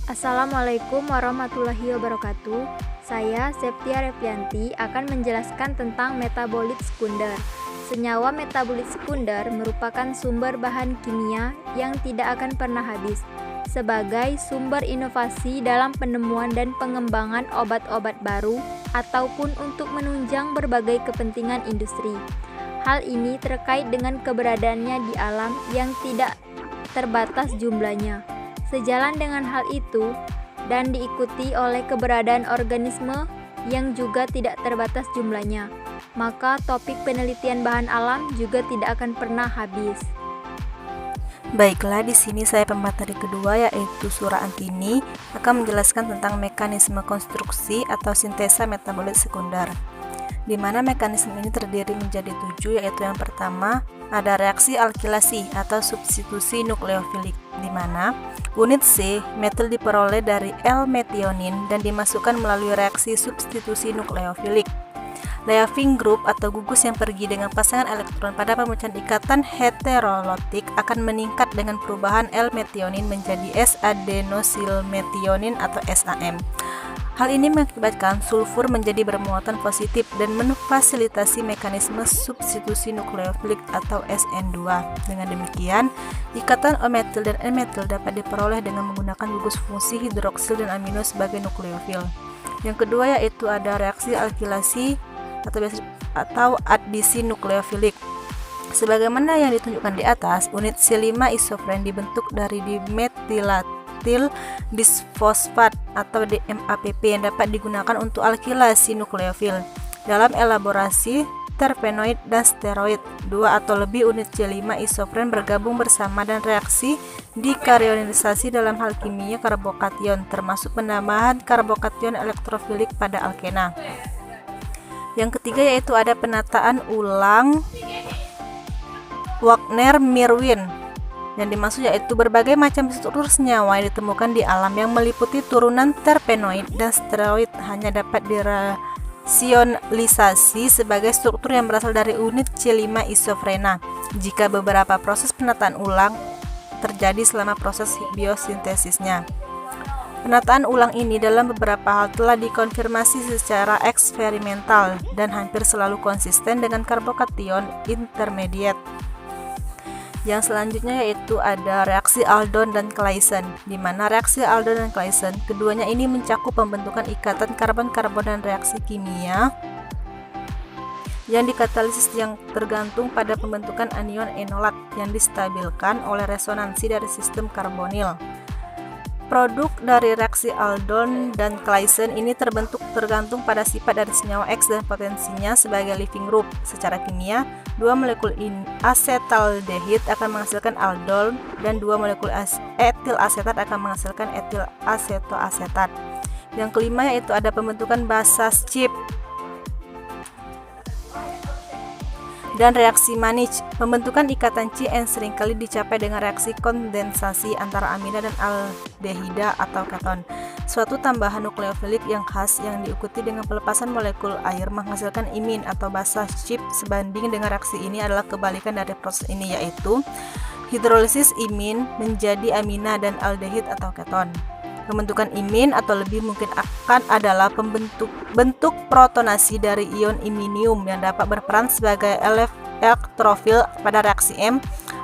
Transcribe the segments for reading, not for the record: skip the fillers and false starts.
Assalamualaikum warahmatullahi wabarakatuh. Saya Septia Repianti akan menjelaskan tentang metabolit sekunder. Senyawa metabolit sekunder merupakan sumber bahan kimia yang tidak akan pernah habis, sebagai sumber inovasi dalam penemuan dan pengembangan obat-obat baru ataupun untuk menunjang berbagai kepentingan industri. Hal ini terkait dengan keberadaannya di alam yang tidak terbatas jumlahnya. Sejalan dengan hal itu dan diikuti oleh keberadaan organisme yang juga tidak terbatas jumlahnya, maka topik penelitian bahan alam juga tidak akan pernah habis. Baiklah, di sini saya pemateri kedua yaitu Surah Antini akan menjelaskan tentang mekanisme konstruksi atau sintesa metabolit sekunder, di mana mekanisme ini terdiri menjadi 7, yaitu yang pertama ada reaksi alkilasi atau substitusi nukleofilik, di mana unit C metil diperoleh dari L-metionin dan dimasukkan melalui reaksi substitusi nukleofilik. Leaving group atau gugus yang pergi dengan pasangan elektron pada pemecahan ikatan heterolitik akan meningkat dengan perubahan L-metionin menjadi S-adenosilmetionin atau SAM. Hal ini mengakibatkan sulfur menjadi bermuatan positif dan memfasilitasi mekanisme substitusi nukleofilik atau SN2. Dengan demikian, ikatan O-metil dan N-metil dapat diperoleh dengan menggunakan gugus fungsi hidroksil dan amino sebagai nukleofil. Yang kedua yaitu ada reaksi alkilasi atau adisi nukleofilik. Sebagaimana yang ditunjukkan di atas, unit C5-isofren dibentuk dari dimetilatil disfosfat atau DMAPP yang dapat digunakan untuk alkilasi nukleofil. Dalam elaborasi terpenoid dan steroid, 2 atau lebih unit C5-isofren bergabung bersama dan reaksi dikarionisasi dalam hal kimia karbokation, termasuk penambahan karbokation elektrofilik pada alkena. Yang ketiga yaitu ada penataan ulang Wagner-Mirwin. Yang dimaksud yaitu berbagai macam struktur senyawa yang ditemukan di alam yang meliputi turunan terpenoid dan steroid hanya dapat dirasionalisasi sebagai struktur yang berasal dari unit C5-isofrena jika beberapa proses penataan ulang terjadi selama proses biosintesisnya. Penataan ulang ini dalam beberapa hal telah dikonfirmasi secara eksperimental dan hampir selalu konsisten dengan karbokation intermediate. Yang selanjutnya yaitu ada reaksi Aldon dan Claisen, di mana reaksi Aldon dan Claisen keduanya ini mencakup pembentukan ikatan karbon-karbon dan reaksi kimia yang dikatalisis yang tergantung pada pembentukan anion enolat yang distabilkan oleh resonansi dari sistem karbonil. Produk dari reaksi Aldon dan Claisen ini tergantung pada sifat dari senyawa X dan potensinya sebagai leaving group. Secara kimia, 2 molekul asetaldehid akan menghasilkan aldol dan 2 molekul etil asetat akan menghasilkan etil asetoasetat. Yang kelima yaitu ada pembentukan basa Schiff dan reaksi Mannich. Pembentukan ikatan CN seringkali dicapai dengan reaksi kondensasi antara amida dan aldehida atau keton. Suatu tambahan nukleofilik yang khas yang diikuti dengan pelepasan molekul air menghasilkan imin atau basa Schiff. Sebanding dengan reaksi ini adalah kebalikan dari proses ini, yaitu hidrolisis imin menjadi amina dan aldehid atau keton. Pembentukan imin atau lebih mungkin akan adalah bentuk protonasi dari ion iminium yang dapat berperan sebagai elektrofil pada reaksi M.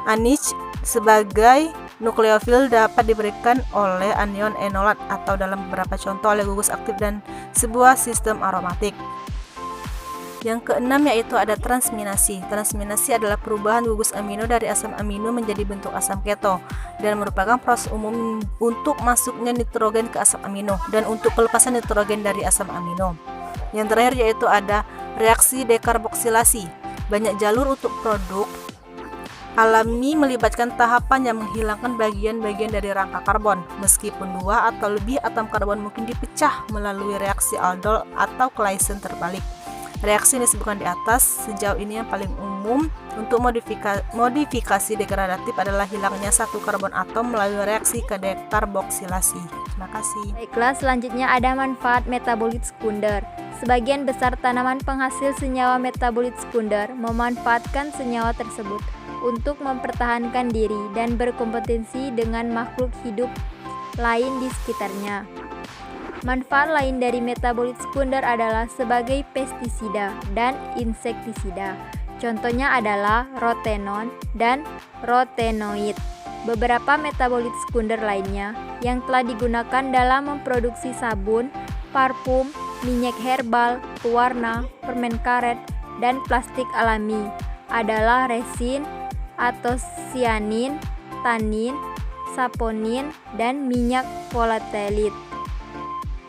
Mannich sebagai nukleofil dapat diberikan oleh anion enolat atau dalam beberapa contoh oleh gugus aktif dan sebuah sistem aromatik. Yang keenam yaitu ada transminasi. Transminasi adalah perubahan gugus amino dari asam amino menjadi bentuk asam keto dan merupakan proses umum untuk masuknya nitrogen ke asam amino dan untuk pelepasan nitrogen dari asam amino. Yang terakhir yaitu ada reaksi dekarboksilasi. Banyak jalur untuk produk alami melibatkan tahapan yang menghilangkan bagian-bagian dari rangka karbon, meskipun 2 atau lebih atom karbon mungkin dipecah melalui reaksi aldol atau Claisen terbalik. Reaksi yang disebutkan di atas sejauh ini yang paling umum untuk modifikasi degradatif adalah hilangnya satu karbon atom melalui reaksi dekarboksilasi. Terima kasih. Baiklah, selanjutnya ada manfaat metabolit sekunder. Sebagian besar tanaman penghasil senyawa metabolit sekunder memanfaatkan senyawa tersebut untuk mempertahankan diri dan berkompetensi dengan makhluk hidup lain di sekitarnya. Manfaat lain dari metabolit sekunder adalah sebagai pestisida dan insektisida. Contohnya adalah rotenon dan rotenoid. Beberapa metabolit sekunder lainnya yang telah digunakan dalam memproduksi sabun, parfum, minyak herbal, pewarna, permen karet, dan plastik alami adalah resin atau sianin, tanin, saponin, dan minyak volatilit.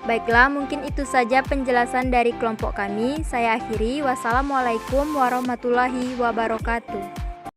Baiklah, mungkin itu saja penjelasan dari kelompok kami. Saya akhiri. Wassalamualaikum warahmatullahi wabarakatuh.